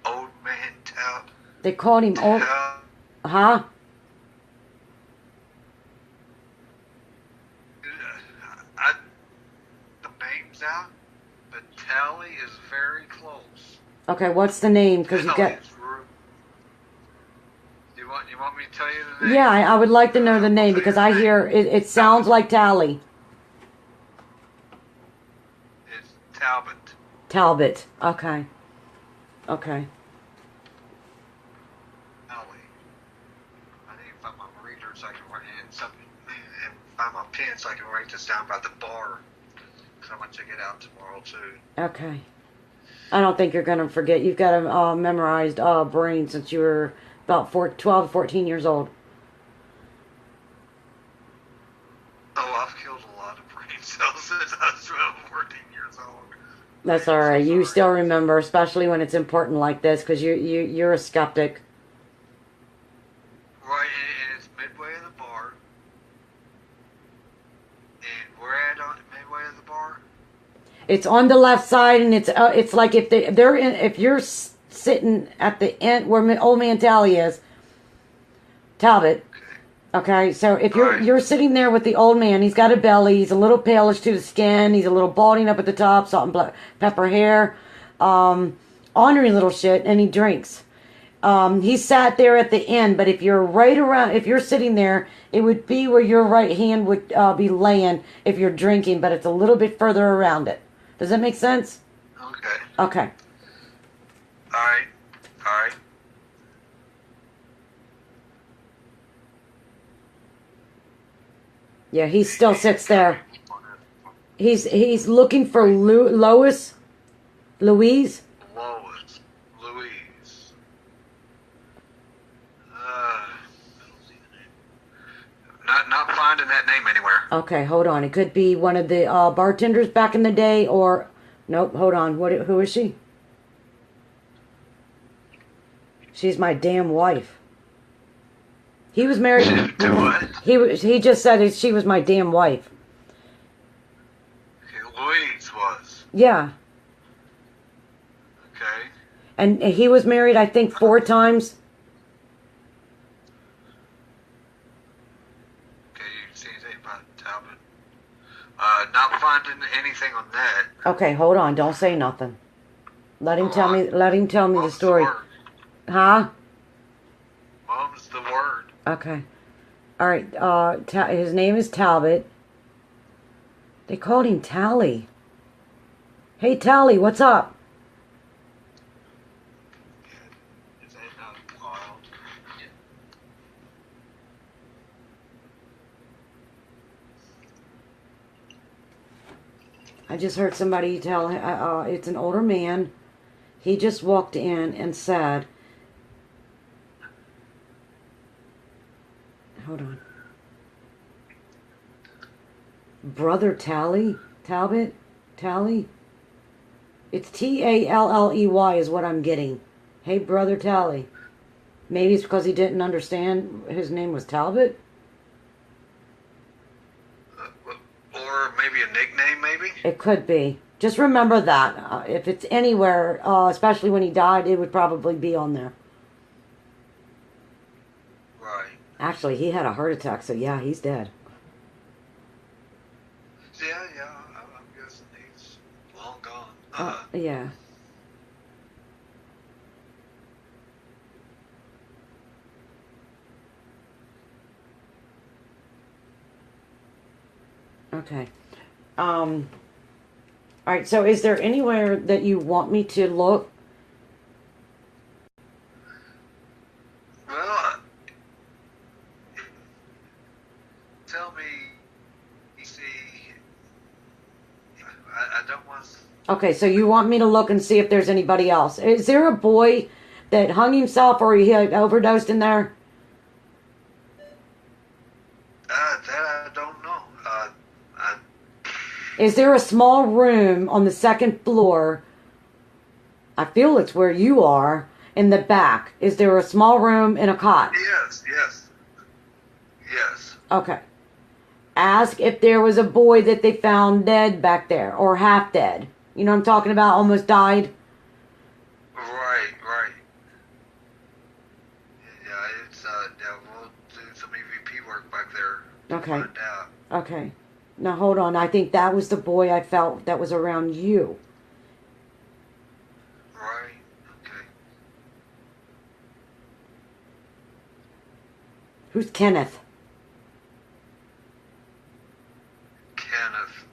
S2: Old man Tal.
S1: They called him old. Huh?
S2: The name's out, but Tally is very close.
S1: Okay, what's the name? Because you got.
S2: You want me to tell you the name?
S1: Yeah, I would like to know the name because I hear it sounds like Tally.
S2: It's Talbot.
S1: Talbot. Okay. Okay.
S2: Tally. I need to find my reader so I can write in something and find my pen so I can write this down about the bar. Because I'm going to check it out tomorrow too.
S1: Okay. I don't think you're going to forget. You've got a memorized brain since you were about 12, 14 years old.
S2: Oh, I've killed a lot of brain cells since I was 12, 14 years old.
S1: That's all right. You still remember, especially when it's important like this, because you're a skeptic.
S2: Right, and it's midway in the bar.
S1: It's on the left side, and it's like if if you're sitting at the end where old man Talbot. Okay, so if you're sitting there with the old man, he's got a belly, he's a little palish to the skin, he's a little balding up at the top, salt and pepper hair, ornery little shit, and he drinks. He sat there at the end, but if you're sitting there, it would be where your right hand would be laying if you're drinking, but it's a little bit further around it. Does that make sense?
S2: Okay.
S1: Okay.
S2: Alright. Alright.
S1: Yeah, he still sits there. He's looking for Louise.
S2: Louise. Not finding that name anywhere.
S1: Okay, hold on. It could be one of the bartenders back in the day, or nope. Hold on. Who is she? She's my damn wife. He was married.
S2: To what?
S1: He just said she was my damn wife.
S2: Louise was.
S1: Yeah.
S2: Okay.
S1: And he was married, I think, 4 times.
S2: Okay, you see anything about Talbot? Not finding anything on that.
S1: Okay, hold on. Don't say nothing. Let him tell me. Let him tell me the story. Huh?
S2: Mom's the word.
S1: Okay. All right. His name is Talbot. They called him Tally. Hey, Tally, what's up?
S2: Is that not wild?
S1: I just heard somebody tell. It's an older man. He just walked in and said, hold on. Brother Talbot? Tally? It's Talley is what I'm getting. Hey, Brother Tally. Maybe it's because he didn't understand his name was Talbot?
S2: Or maybe a nickname, maybe?
S1: It could be. Just remember that. If it's anywhere, especially when he died, it would probably be on there.
S2: Right.
S1: Actually, he had a heart attack, so yeah, he's dead.
S2: Yeah, I'm guessing he's long gone.
S1: Yeah. Okay. All right, so is there anywhere that you want me to look?
S2: Well, tell me, you see, I don't want to...
S1: Okay, so you want me to look and see if there's anybody else. Is there a boy that hung himself or he had overdosed in there?
S2: That I don't know.
S1: Is there a small room on the 2nd floor? I feel it's where you are, in the back. Is there a small room and a cot?
S2: Yes.
S1: Okay. Ask if there was a boy that they found dead back there, or half dead. You know what I'm talking about? Almost died?
S2: Right. Yeah, it's, we'll do some EVP work back there.
S1: Okay.
S2: Find out.
S1: Okay. Now hold on. I think that was the boy I felt that was around you.
S2: Right. Okay.
S1: Who's Kenneth?
S2: Kenneth.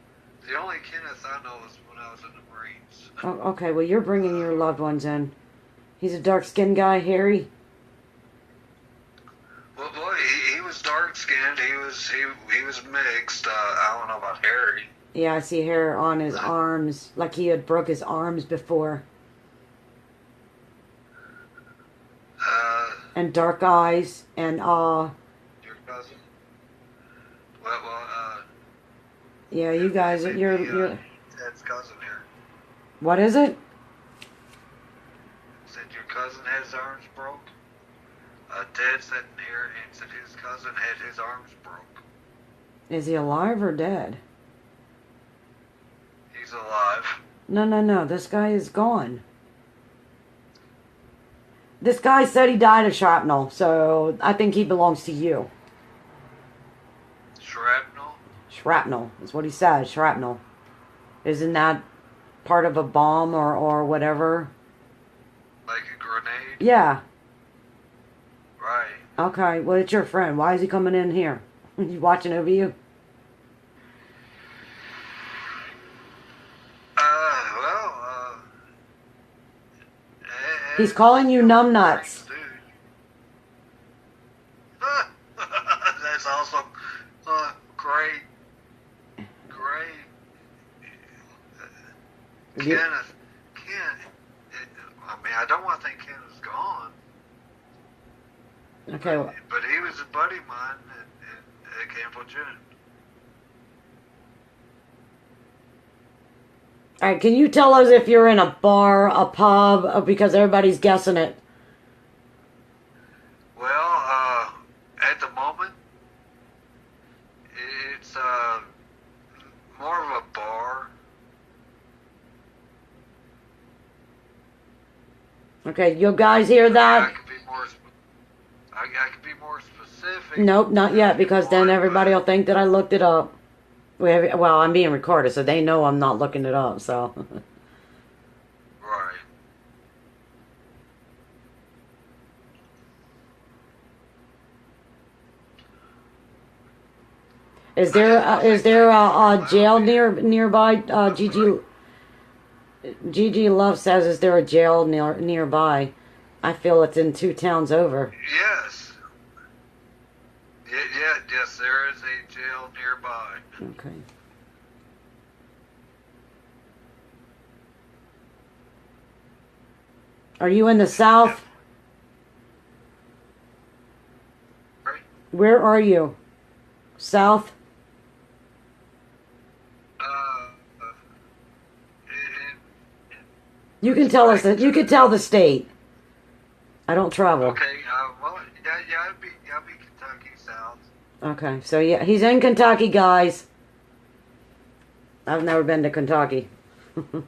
S2: The only Kenneth I know is when I was in the Marines.
S1: Oh, okay. Well, you're bringing your loved ones in. He's a dark-skinned guy, hairy.
S2: Well, boy, he was dark-skinned. He was mixed. I don't know about Harry.
S1: Yeah, I see hair on his arms, like he had broke his arms before. And dark eyes, and
S2: Your cousin? Well,
S1: yeah, you guys, you're
S2: Ted's cousin here.
S1: What is it?
S2: Said your cousin had his arms broke. Ted sitting here and said his cousin had his arms broke.
S1: Is he alive or dead?
S2: He's He's alive.
S1: No. This guy is gone. This guy said he died of shrapnel, so I think he belongs to you.
S2: Shrapnel?
S1: Shrapnel is what he said. Shrapnel. Isn't that part of a bomb or whatever?
S2: Like a grenade?
S1: Yeah.
S2: Right.
S1: Okay, well, it's your friend. Why is he coming in here? He's watching over you? He's calling you numbnuts.
S2: That's awesome. Great. Kenneth. I mean, I don't want to think Kenneth's gone.
S1: Okay. Well,
S2: but he was a buddy of mine at Camp Lejeune.
S1: all right, can you tell us if you're in a bar, a pub, because everybody's guessing it?
S2: Well, at the moment, it's more of a bar.
S1: Okay, you guys hear that?
S2: I could be more specific.
S1: Nope, not yet, because then everybody will think that I looked it up. Well, I'm being recorded, so they know I'm not looking it up, so.
S2: Right.
S1: Is there a jail nearby? Gigi Love says, is there a jail nearby? I feel it's in 2 towns over.
S2: Yes. Yes, there is a jail nearby.
S1: Okay. Are you in the South?
S2: Right.
S1: Where are you? South? You can tell us that. You can tell the state. I don't travel.
S2: Okay. Well, yeah, I'd be Kentucky South.
S1: Okay, so yeah, he's in Kentucky, guys. I've never been to Kentucky.
S2: It's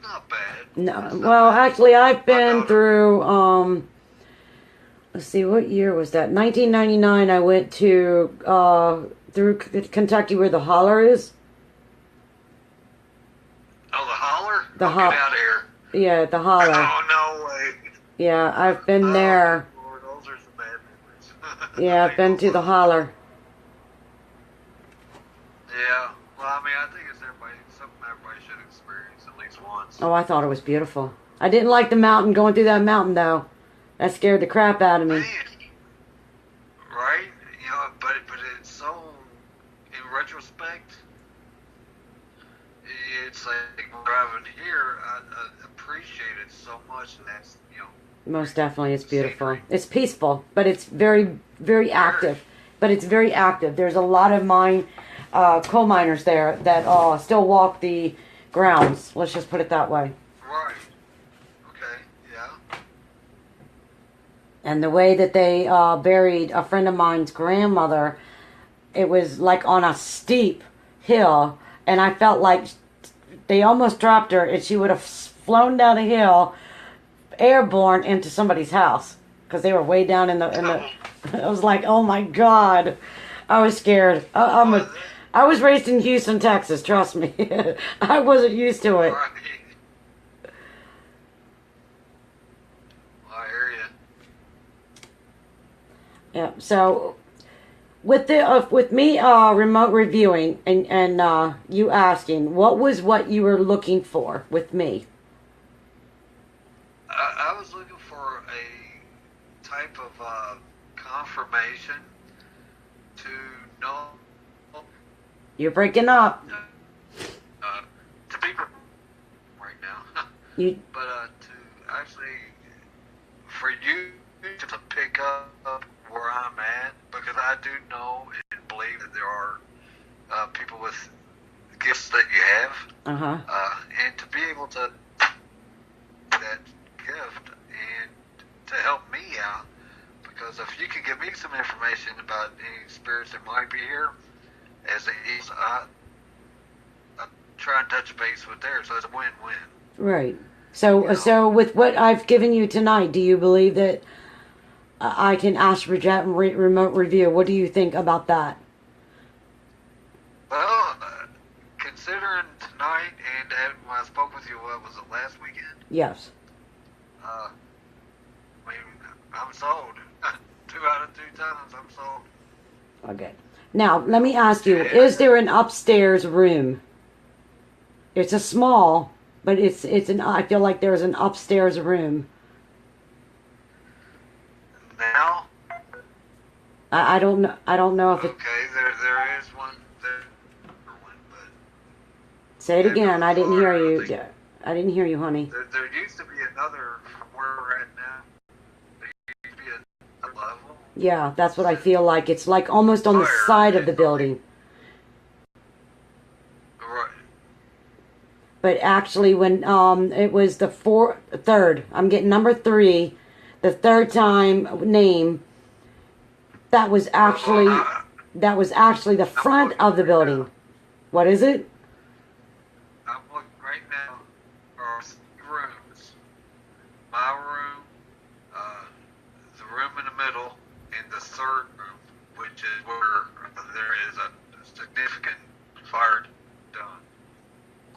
S2: not bad.
S1: No, well, actually, I've been through. Let's see, what year was that? 1999. I went to through Kentucky, where the holler is.
S2: Oh, the holler.
S1: The
S2: Get out of here.
S1: Yeah, the holler.
S2: Oh, no way.
S1: Yeah, I've been there.
S2: Lord, those are some bad memories.
S1: Yeah, I've been to the holler.
S2: Yeah. Well, I mean, I think it's something everybody should experience at least once.
S1: Oh, I thought it was beautiful. I didn't like the mountain, going through that mountain, though. That scared the crap out of me.
S2: Man. Right? You know, but it's so, in retrospect, it's like driving here, I appreciate it so much, and that's,
S1: Most definitely, it's beautiful.
S2: scenery.
S1: It's peaceful, but it's very, very active. But it's very active. There's a lot of coal miners there that still walk the grounds. Let's just put it that way.
S2: Right. Okay, yeah.
S1: And the way that they buried a friend of mine's grandmother, it was like on a steep hill, and I felt like they almost dropped her, and she would have flown down a hill, airborne into somebody's house, because they were way down in the. I was like, oh my God, I was scared. I was raised in Houston, Texas. Trust me, I wasn't used to it.
S2: Right. Well, I hear you.
S1: Yeah. So, with me remote reviewing and you asking, what you were looking for with me?
S2: I was looking for a type of confirmation to know.
S1: You're breaking up.
S2: To be right now. But to actually, for you to pick up where I'm at, because I do know and believe that there are people with gifts that you have. And to be able to that gift and to help me out, because if you could give me some information about any spirits that might be here, as it is, try and touch base with there, so it's a win-win.
S1: Right. So with what I've given you tonight, do you believe that I can ask remote review? What do you think about that?
S2: Well, considering tonight and when I spoke with you, what was it, last weekend?
S1: Yes.
S2: I mean, I'm sold. 2 out of 2 times, I'm sold.
S1: Okay. Now, let me ask you, is there an upstairs room? It's a small, but I feel like there's an upstairs room.
S2: Now?
S1: I don't know if it...
S2: Okay, there is one there, but...
S1: Say it again, I didn't hear you. I didn't hear you, honey.
S2: There used to be another, from where we're at now, there used to be a level.
S1: Yeah, that's what I feel like. It's like almost on the side of the building.
S2: Right.
S1: But actually, when it was the third, I'm getting number 3, the third time name. That was actually the front of the building. What is it?
S2: I'm looking right now for 3 rooms. My room, the room in the middle, and the third room, which is where there is a significant fire done.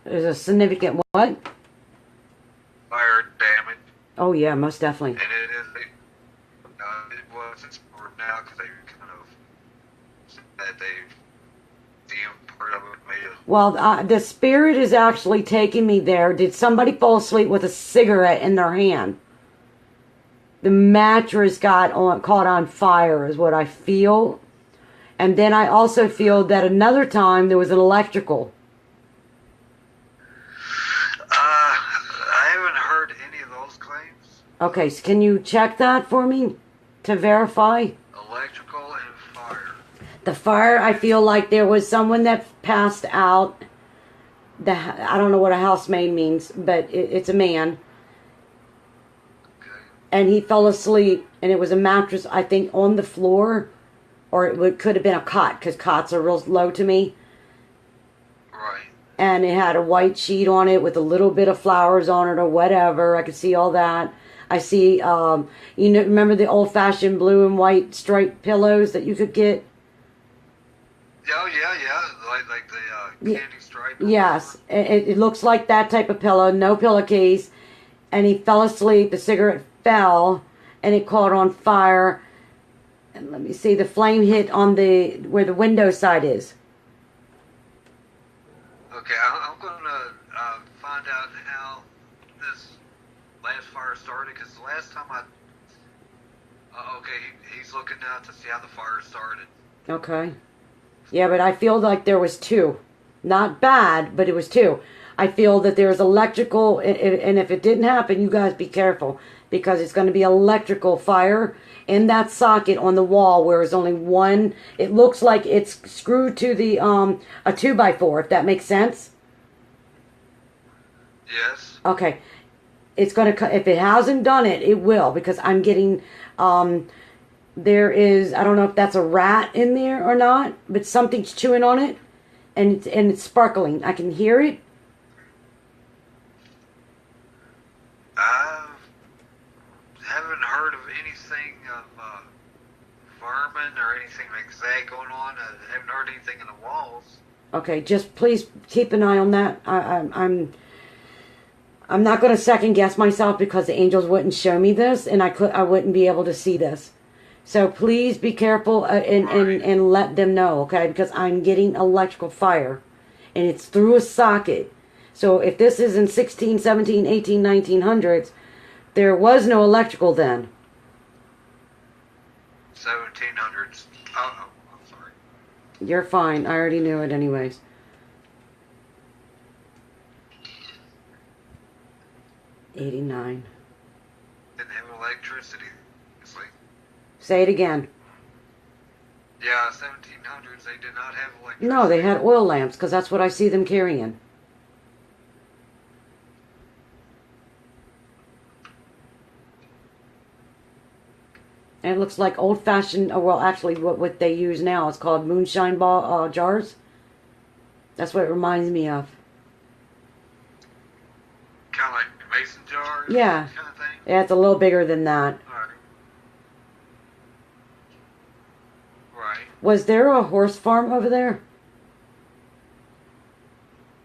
S1: There's a significant what?
S2: Fire damage.
S1: Oh yeah, most definitely.
S2: And it is it was explored now because they kind of said that the import of it made it.
S1: Well, the spirit is actually taking me there. Did somebody fall asleep with a cigarette in their hand? The mattress caught on fire is what I feel. And then I also feel that another time there was an electrical.
S2: I haven't heard any of those claims.
S1: Okay, so can you check that for me to verify?
S2: Electrical and fire.
S1: The fire, I feel like there was someone that passed out. I don't know what a housemaid means, but it's a man.
S2: Okay.
S1: And he fell asleep, and it was a mattress, I think, on the floor. Or could have been a cot, because cots are real low to me.
S2: Right.
S1: And it had a white sheet on it with a little bit of flowers on it or whatever. I could see all that. I see, remember the old-fashioned blue and white striped pillows that you could get?
S2: Oh, yeah. Like the candy stripe.
S1: Yes. It looks like that type of pillow, no pillowcase. And he fell asleep. The cigarette fell, and it caught on fire. And let me see, the flame hit on where the window side is.
S2: Okay, I'm going to find out how this last fire started, because the last time he's looking now to see how the fire started.
S1: Okay. Yeah, but I feel like there was 2. Not bad, but it was 2. I feel that there's electrical, and if it didn't happen, you guys be careful, because it's going to be electrical fire in that socket on the wall where there's only one. It looks like it's screwed to the a 2x4, if that makes sense.
S2: Yes.
S1: Okay. It's going to, if it hasn't done it, it will, because I'm getting, there is, I don't know if that's a rat in there or not, but something's chewing on it, and it's sparkling. I can hear it.
S2: I haven't heard of anything of vermin or anything like that going on. I haven't heard anything in the walls.
S1: Okay, just please keep an eye on that. I'm not going to second guess myself, because the angels wouldn't show me this, and I wouldn't be able to see this. So please be careful and let them know, okay? Because I'm getting electrical fire, and it's through a socket. So if this is in 16, 17, 18, 1900s, there was no electrical then.
S2: 1700s. Oh, I'm sorry.
S1: You're fine. I already knew it anyways. '89.
S2: Didn't have electricity.
S1: Say it again.
S2: Yeah, 1700s, they did not have electricity.
S1: No, they had oil lamps, because that's what I see them carrying. And it looks like old-fashioned, well, actually, what they use now is called moonshine jars. That's what it reminds me of. Yeah.
S2: kind of thing?
S1: Yeah, it's a little bigger than that.
S2: Alright. Right.
S1: Was there a horse farm over there?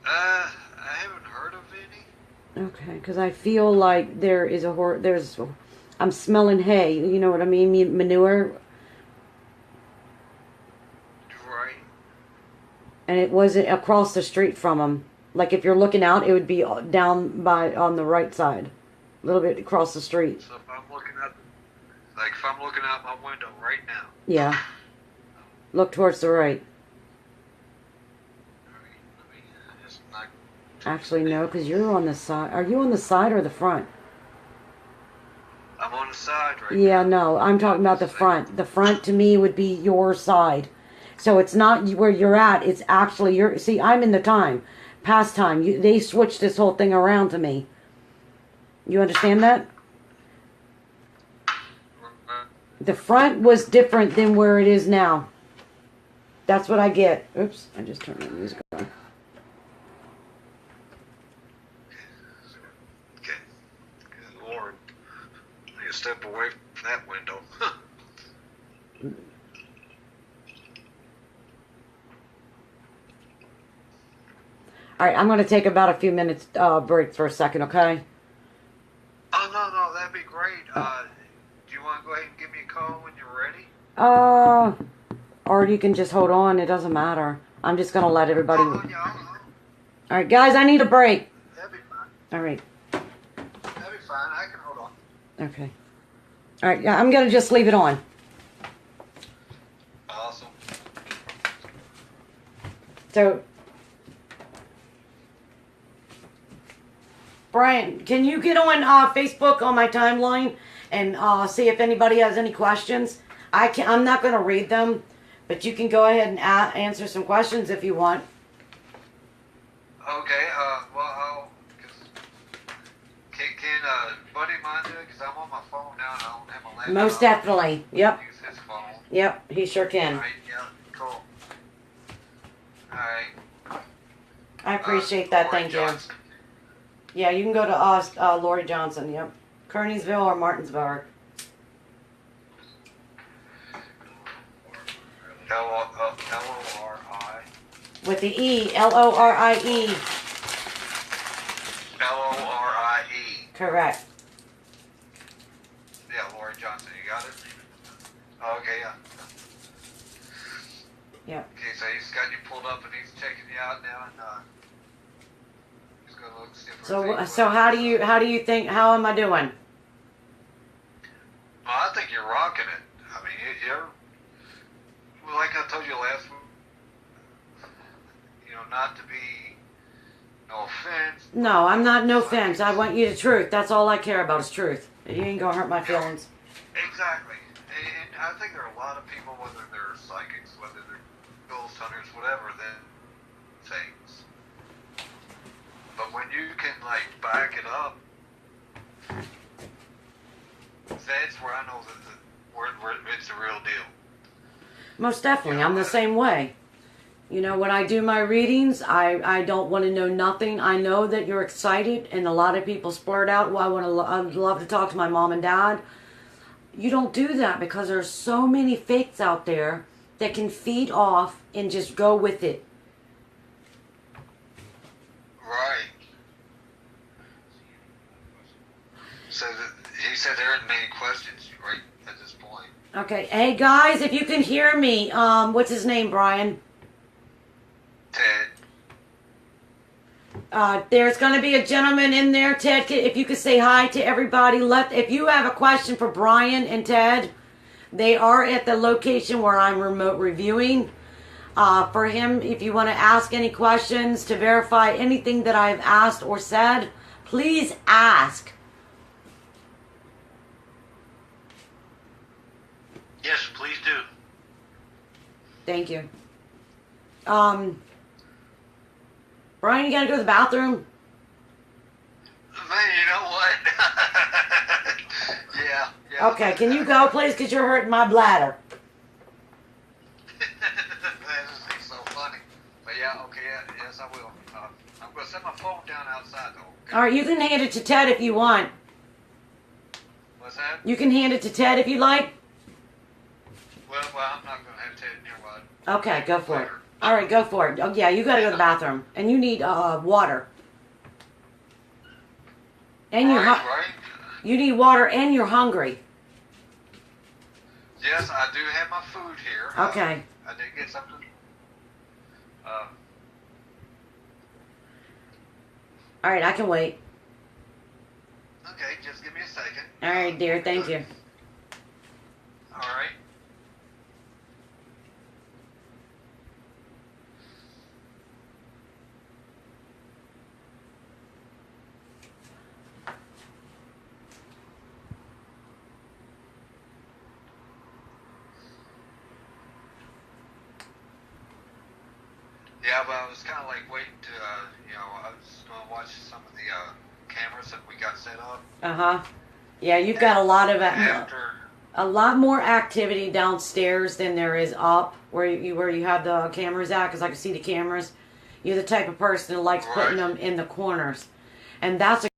S2: I haven't heard of any.
S1: Okay, because I feel like there is a horse. I'm smelling hay. You know what I mean? Manure.
S2: Right.
S1: And it wasn't across the street from them. Like if you're looking out, it would be down on the right side, a little bit across the street.
S2: So if I'm looking out my window right now.
S1: Yeah. Look towards the right. Actually, no, because you're on the side. Are you on the side or the front?
S2: I'm on the side right
S1: Yeah,
S2: now.
S1: no, I'm talking about the front. The front to me would be your side. So it's not where you're at. It's actually your. See, I'm in the past time. They switched this whole thing around to me. You understand that? The front was different than where it is now. That's what I get. Oops, I just turned the music on.
S2: Okay. Good Lord. I need to step away from that window.
S1: All right, I'm going to take about a few minutes break for a second, okay?
S2: Oh, no, that'd be great. Do you want to go ahead and give me a call when you're ready?
S1: Or you can just hold on. It doesn't matter. I'm just going to let everybody...
S2: Oh, yeah,
S1: All right, guys, I need a break.
S2: that'd be fine.
S1: All right.
S2: That'd be fine. I can hold on.
S1: Okay. All right, yeah, I'm going to just leave it on.
S2: Awesome.
S1: So... Brian, can you get on Facebook on my timeline and see if anybody has any questions? I'm not going to read them, but you can go ahead and answer some questions if you want.
S2: Okay, well, can Buddy mind do it? Because I'm on my phone now and I don't have my laptop.
S1: Most definitely. Yep.
S2: Use his phone.
S1: Yep, he sure can.
S2: Alright, yeah, cool. Alright.
S1: I appreciate that.
S2: Lorie
S1: Thank
S2: Johnson.
S1: you. Yeah, you can go to Lorie Johnson. Yep. Kearneysville or Martinsburg.
S2: L-O-R-I.
S1: With the E. L-O-R-I-E.
S2: Lorie.
S1: Correct.
S2: Yeah, Lorie Johnson. You got it? Okay, yeah.
S1: Yep.
S2: Okay, so he's got you pulled up and he's checking you out now and he's gonna look see if
S1: So how do you think, how am I doing?
S2: Well, I think you're rocking it. I mean, you're well, like I told you last week, not to be no offense.
S1: No, I'm not. No offense. I want you the truth. That's all I care about is truth. You ain't gonna hurt my feelings.
S2: Exactly. And I think there are a lot of people, whether they're psychics, whether they're ghost hunters, whatever, that things. But when you can, back it up, that's where I know that where it's the real deal.
S1: Most definitely. I'm the same way. You know, when I do my readings, I don't want to know nothing. I know that you're excited, and a lot of people splurt out, well, I'd love to talk to my mom and dad. You don't do that because there's so many fakes out there that can feed off and just go with it.
S2: Right. So he said there aren't many questions right at this point.
S1: Okay. Hey, guys, if you can hear me, what's his name, Brian?
S2: Ted.
S1: There's going to be a gentleman in there, Ted. If you could say hi to everybody. If you have a question for Brian and Ted, they are at the location where I'm remote reviewing. For him, if you want to ask any questions to verify anything that I've asked or said, please ask.
S2: Yes, please do.
S1: Thank you. Brian, you gotta go to the bathroom?
S2: Man, you know what? yeah.
S1: Okay, can you go, please? Because you're hurting my bladder.
S2: That's so funny. But yeah, okay, yes, I will. I'm going to set my phone down outside, though. Okay?
S1: All right, you can hand it to Ted if you want.
S2: What's that?
S1: You can hand it to Ted if you like.
S2: Well, I'm not going to have Ted nearby.
S1: Okay, go for it. All right, go for it. Oh, yeah, you got to go to the bathroom. And you need water. And
S2: Right.
S1: you need water and you're hungry.
S2: Yes, I do have my food here.
S1: Okay.
S2: I did get something.
S1: All right, I can wait.
S2: Okay, just give me a second.
S1: All right, dear. Thank you.
S2: All right. Yeah, but I was kind of like waiting to, I was going to watch some of the cameras that we got set up.
S1: Yeah, you've got a lot of
S2: After,
S1: a lot more activity downstairs than there is up where you have the cameras at, because I can see the cameras. You're the type of person who likes putting them in the corners, and that's a